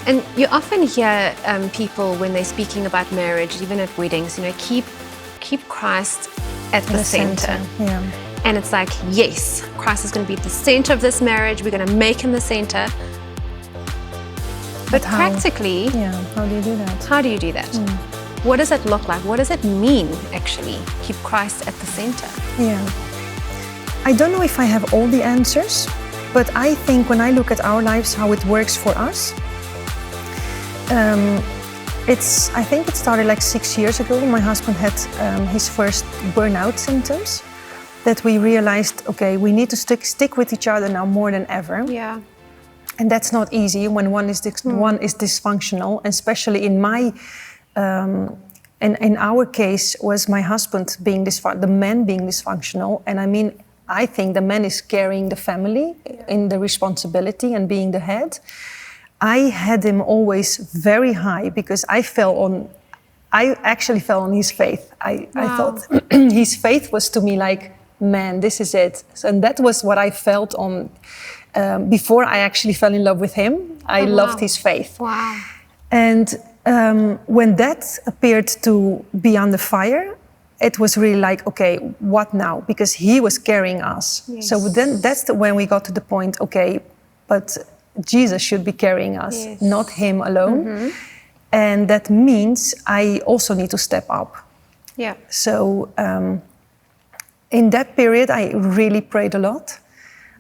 And you often hear people when they're speaking about marriage, even at weddings, keep Christ at the center. Yeah. And it's like, yes, Christ is going to be at the center of this marriage. We're going to make him the center. But practically, how do you do that? How do you do that? What does it look like? What does it mean, actually, keep Christ at the center? Yeah. I don't know if I have all the answers, but I think when I look at our lives, how it works for us, I think it started like 6 years ago. My husband had his first burnout symptoms, that we realized, okay, we need to stick with each other now more than ever. Yeah. And that's not easy when one is dysfunctional, and especially in my, in our case, was my husband being the man being dysfunctional. And I mean, I think the man is carrying the family in the responsibility and being the head. I had him always very high because I actually fell on his faith. I thought his faith was to me like, man, this is it. And that was what I felt on before I actually fell in love with him. I loved his faith. Wow. And when that appeared to be under fire, it was really like, okay, what now? Because he was carrying us. Yes. So then that's when we got to the point, okay, but Jesus should be carrying us, not him alone. And that means I also need to step up. Yeah. So in that period, I really prayed a lot.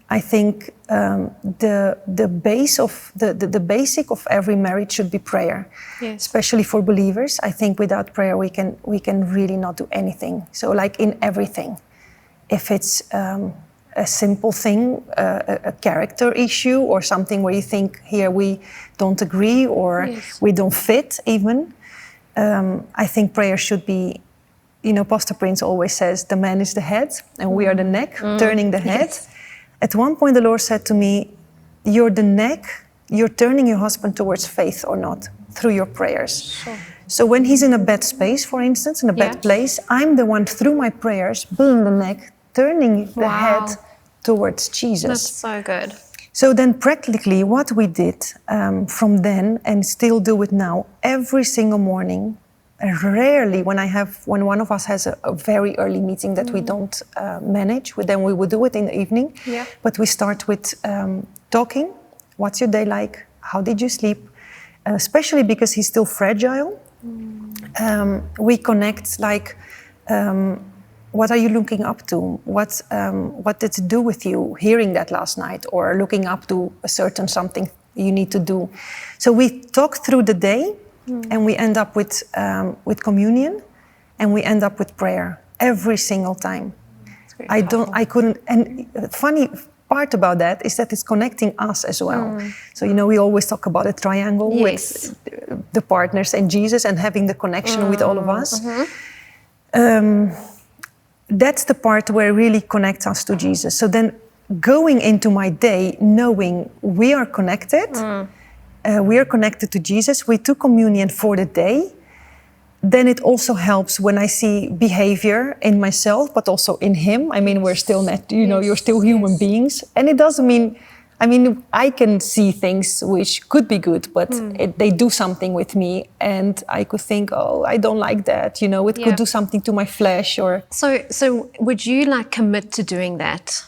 I think the basic of every marriage should be prayer, especially for believers. I think without prayer we can really not do anything. So like in everything, if it's a simple thing, a character issue, or something where you think here we don't agree or we don't fit even, I think prayer should be. Pastor Prince always says the man is the head and we are the neck, turning the head. Yes. At one point the Lord said to me, you're the neck, you're turning your husband towards faith or not, through your prayers. Sure. So when he's in a bad space, for instance, in a bad place, I'm the one through my prayers, being the neck, turning the head towards Jesus. That's so good. So then practically what we did from then, and still do it now, every single morning, rarely when one of us has a very early meeting that we don't manage, then we would do it in the evening. Yeah. But we start with talking. What's your day like? How did you sleep? Especially because he's still fragile. We connect like, what are you looking up to? What did it do with you hearing that last night, or looking up to a certain something you need to do? So we talk through the day. And we end up with communion, and we end up with prayer every single time. And the funny part about that is that it's connecting us as well. So, we always talk about a triangle with the partners and Jesus and having the connection with all of us. That's the part where it really connects us to Jesus. So then going into my day, knowing we are connected, we are connected to Jesus, we took communion for the day, then it also helps when I see behavior in myself, but also in him. I mean, we're still not, you're still human beings. And it doesn't mean, I can see things which could be good, but they do something with me. And I could think, I don't like that. It could do something to my flesh or... So would you commit to doing that?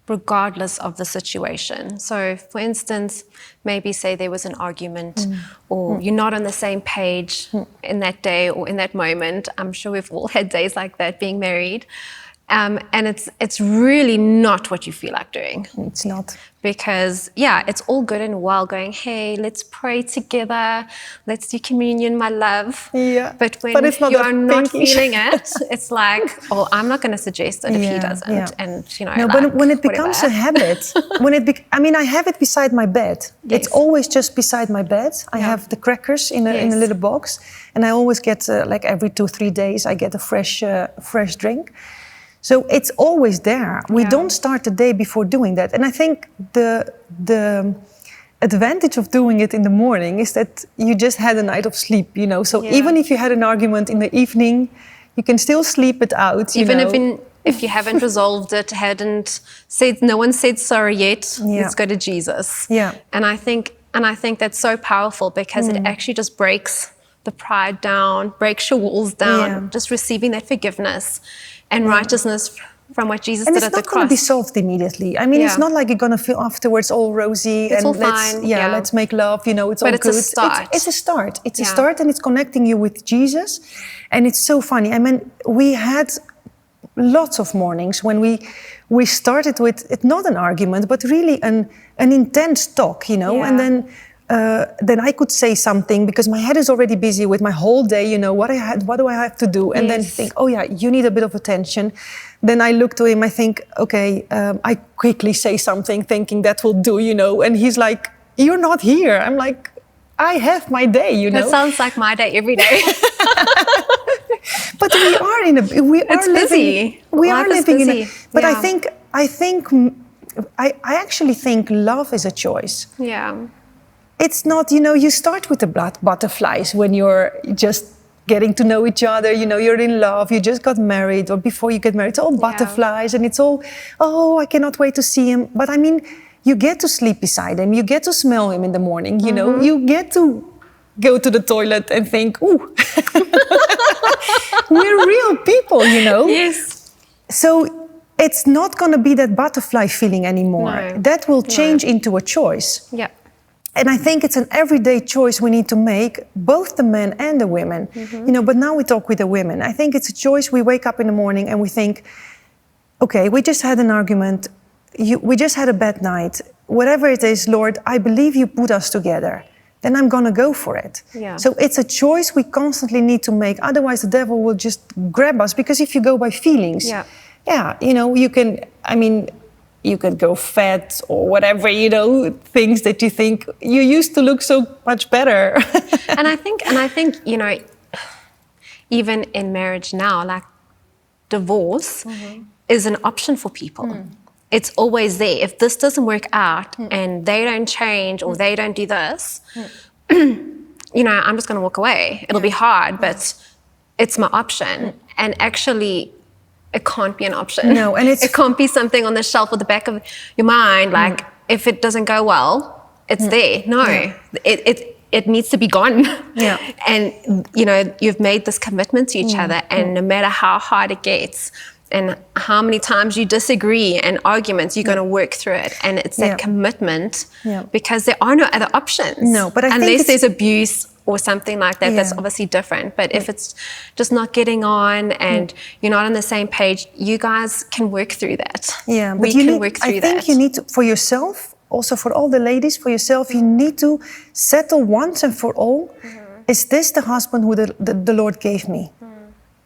Regardless of the situation. So, for instance, maybe say there was an argument or you're not on the same page in that day or in that moment. I'm sure we've all had days like that being married. And it's really not what you feel like doing. It's not. Because, it's all good and well going, hey, let's pray together. Let's do communion, my love. Yeah. But when you are not feeling it, it's like, I'm not going to suggest it if he doesn't. Yeah. And, No, but when it becomes a habit, I have it beside my bed. Yes. It's always just beside my bed. I have the crackers in a little box. And I always get, every 2-3 days, I get a fresh drink. So it's always there. We don't start the day before doing that. And I think the advantage of doing it in the morning is that you just had a night of sleep, So even if you had an argument in the evening, you can still sleep it out. Even if you haven't resolved it, no one said sorry yet, let's go to Jesus. Yeah. And I think And I think that's so powerful because it actually just breaks the pride down, breaks your walls down, just receiving that forgiveness and righteousness from what Jesus did at the cross. And it's not going to be solved immediately. I mean, it's not like you're going to feel afterwards all rosy it's and all fine. let's make love, you know, it's all good. But it's a start. It's a start. It's a start, and it's connecting you with Jesus. And it's so funny. I mean, we had lots of mornings when we started with, it's not an argument, but really an intense talk, you know, and then I could say something because my head is already busy with my whole day, you know, what do I have to do? And then think, oh yeah, you need a bit of attention. Then I look to him, I think, okay, I quickly say something thinking that will do, you know, and he's like, you're not here. I'm like, I have my day, you know. That sounds like my day every day. But we are living in a, but I actually think love is a choice. Yeah. It's not, you know, you start with the butterflies when you're just getting to know each other, you know, you're in love, you just got married, or before you get married, it's all butterflies and it's all, oh, I cannot wait to see him. But I mean, you get to sleep beside him, you get to smell him in the morning, you know, you get to go to the toilet and think, ooh, we're real people, you know? Yes. So it's not going to be that butterfly feeling anymore. No. That will change into a choice. Yeah. And I think it's an everyday choice we need to make, both the men and the women. You know, but now we talk with the women. I think it's a choice. We wake up in the morning and we think, okay, we just had an argument. We just had a bad night. Whatever it is, Lord, I believe you put us together. Then I'm going to go for it. Yeah. So it's a choice we constantly need to make. Otherwise, the devil will just grab us. Because if you go by feelings, you know, you can, I mean, you could go fat or whatever, you know, things that you think you used to look so much better. and I think, you know, even in marriage now, like divorce is an option for people. It's always there. If this doesn't work out and they don't change or they don't do this, you know, I'm just going to walk away. It'll be hard, but it's my option. And actually, it can't be an option. No, and it can't be something on the shelf at the back of your mind. Like, if it doesn't go well, it's there. No, it needs to be gone. Yeah. And, you know, you've made this commitment to each other, and no matter how hard it gets and how many times you disagree and arguments, you're going to work through it. And it's that commitment because there are no other options. No, but unless there's abuse or something like that, that's obviously different. But if it's just not getting on and you're not on the same page, you guys can work through that. Yeah, we can work through that. I think you need to, for yourself, also for all the ladies, for yourself, you need to settle once and for all, is this the husband who the Lord gave me?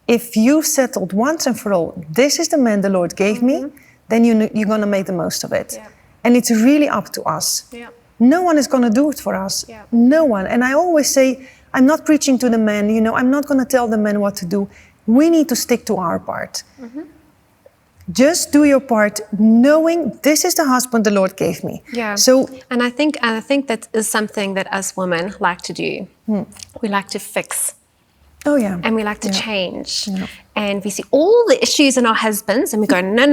If you settled once and for all, this is the man the Lord gave me, then you're going to make the most of it. Yeah. And it's really up to us. Yeah. No one is going to do it for us. Yeah. No one. And I always say, I'm not preaching to the men, you know, I'm not going to tell the men what to do. We need to stick to our part. Just do your part, knowing this is the husband the Lord gave me. Yeah. So, and I think that is something that us women like to do. We like to fix. Oh yeah. And we like to change. Yeah. And we see all the issues in our husbands and we go, no.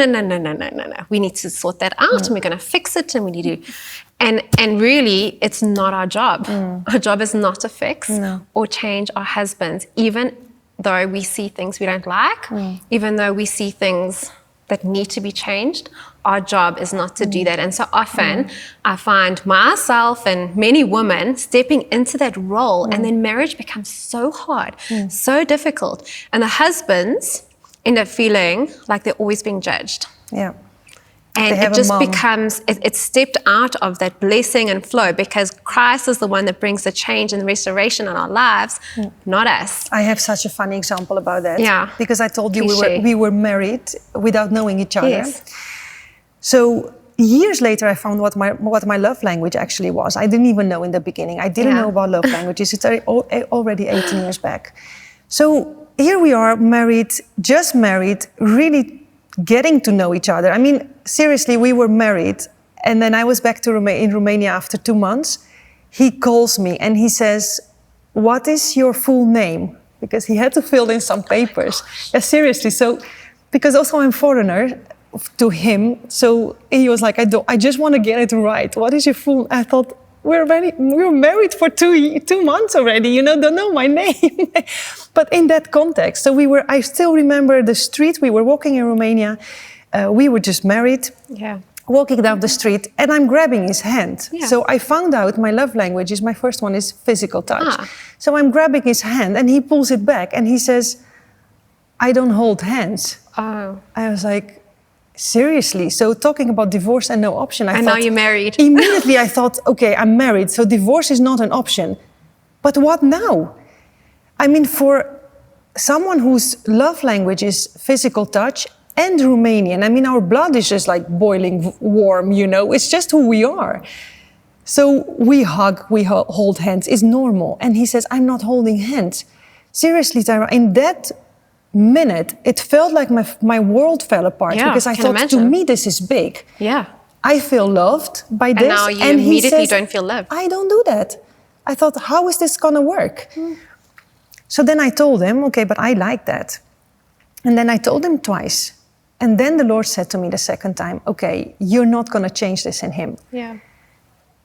We need to sort that out and we're going to fix it and we need to. And really, it's not our job. Our job is not to fix or change our husbands, even though we see things we don't like, even though we see things that need to be changed. Our job is not to do that. And so often I find myself and many women stepping into that role and then marriage becomes so hard, so difficult. And the husbands end up feeling like they're always being judged. Yeah. And it just becomes, it's stepped out of that blessing and flow because Christ is the one that brings the change and the restoration in our lives, not us. I have such a funny example about that. Yeah. Because I told you we were married without knowing each other. Yes. So years later, I found what my love language actually was. I didn't even know in the beginning. I didn't know about love languages. It's already 18 years back. So here we are, married, just married, really getting to know each other. I mean, seriously, we were married. And then I was back in Romania after 2 months. He calls me and he says, what is your full name? Because he had to fill in some papers. Yeah, seriously. So, because also I'm foreigner to him. So he was like, I just want to get it right. What is your full? I thought, we were married for 2 months already, you know, don't know my name. But in that context, so I still remember the street, we were walking in Romania, we were just married, walking down the street, and I'm grabbing his hand. Yeah. So I found out my love language is, my first one is physical touch. So I'm grabbing his hand and he pulls it back and he says, I don't hold hands. Oh. I was like, seriously? So talking about divorce and no option. And now you're married. Immediately I thought, okay, I'm married, so divorce is not an option. But what now? I mean, for someone whose love language is physical touch and Romanian, I mean, our blood is just like boiling warm, you know, it's just who we are. So we hug, we hold hands, it's normal. And he says, I'm not holding hands. Seriously, Tara, in that minute, it felt like my world fell apart, because I thought, to me, this is big. Yeah. I feel loved by this. And now you immediately don't feel loved. I don't do that. I thought, how is this going to work? So then I told him, okay, but I like that. And then I told him twice. And then the Lord said to me the second time, okay, you're not going to change this in him. Yeah.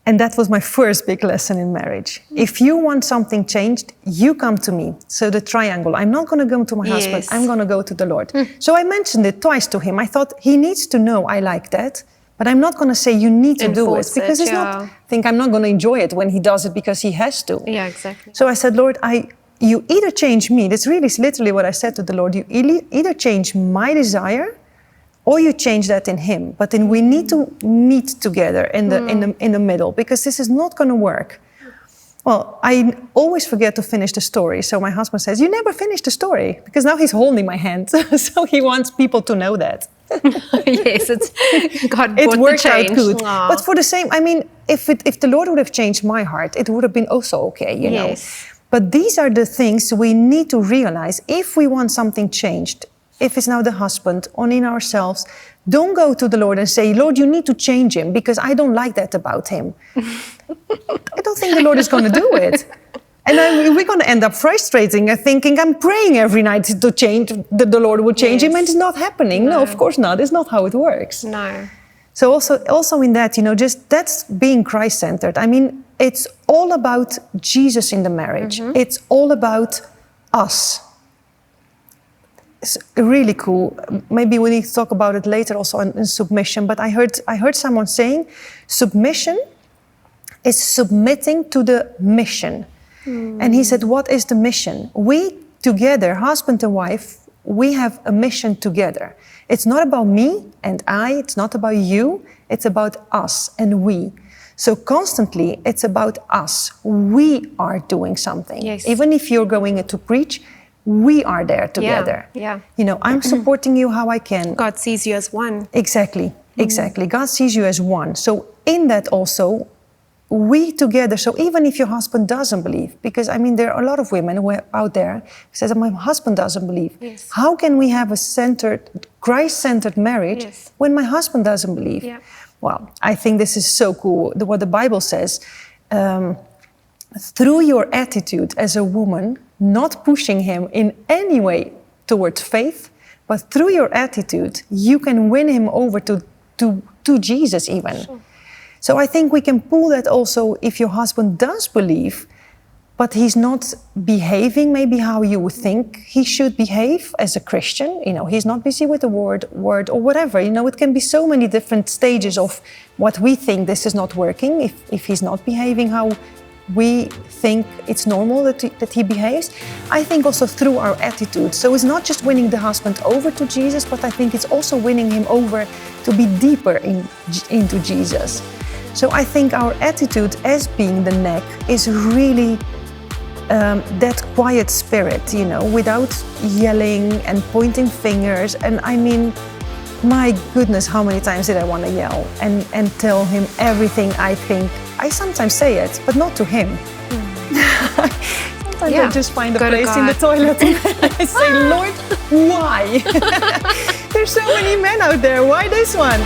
And that was my first big lesson in marriage. If you want something changed, you come to me. So the triangle, I'm not going to go to my husband, I'm going to go to the Lord. So I mentioned it twice to him. I thought he needs to know I like that, but I'm not going to say you need to do it, because it's not, I think I'm not going to enjoy it when he does it because he has to. Yeah, exactly. So I said, Lord, you either change me, that's really literally what I said to the Lord, you either change my desire or you change that in him. But then we need to meet together in the middle, because this is not going to work. Well, I always forget to finish the story. So my husband says, you never finished the story, because now he's holding my hand. So he wants people to know that. Yes, it worked out good. Aww. But for the same, I mean, if the Lord would have changed my heart, it would have been also okay, you know. But these are the things we need to realize if we want something changed. If it's now the husband or in ourselves, don't go to the Lord and say, Lord, you need to change him because I don't like that about him. I don't think the Lord is going to do it. And we're going to end up frustrating and thinking, I'm praying every night to change, that the Lord will change him, and it's not happening. No, of course not. It's not how it works. No. So also in that, you know, just that's being Christ-centered. I mean, it's all about Jesus in the marriage. It's all about us. It's really cool. Maybe we need to talk about it later also in submission. But I heard someone saying submission is submitting to the mission. And he said, what is the mission? We together, husband and wife, we have a mission together. It's not about me and I, it's not about you, it's about us and we. So constantly, it's about us. We are doing something. Yes. Even if you're going to preach, we are there together. Yeah. You know, I'm supporting you how I can. God sees you as one. Exactly. God sees you as one. So in that also, we together, so even if your husband doesn't believe, because I mean, there are a lot of women who are out there who says, my husband doesn't believe. Yes. How can we have a Christ-centered marriage when my husband doesn't believe? Yeah. Well, I think this is so cool. What the Bible says, through your attitude as a woman, not pushing him in any way towards faith, but through your attitude, you can win him over to Jesus even. Sure. So I think we can pull that also if your husband does believe, but he's not behaving maybe how you would think he should behave as a Christian. You know, he's not busy with the word or whatever. You know, it can be so many different stages of what we think this is not working if he's not behaving how we think it's normal that he behaves. I think also through our attitude. So it's not just winning the husband over to Jesus, but I think it's also winning him over to be deeper into Jesus. So I think our attitude as being the neck is really that quiet spirit, you know, without yelling and pointing fingers. And I mean, my goodness, how many times did I want to yell and tell him everything I think? I sometimes say it, but not to him. Sometimes I just find a place in the toilet and I say, Lord, why? There's so many men out there, why this one?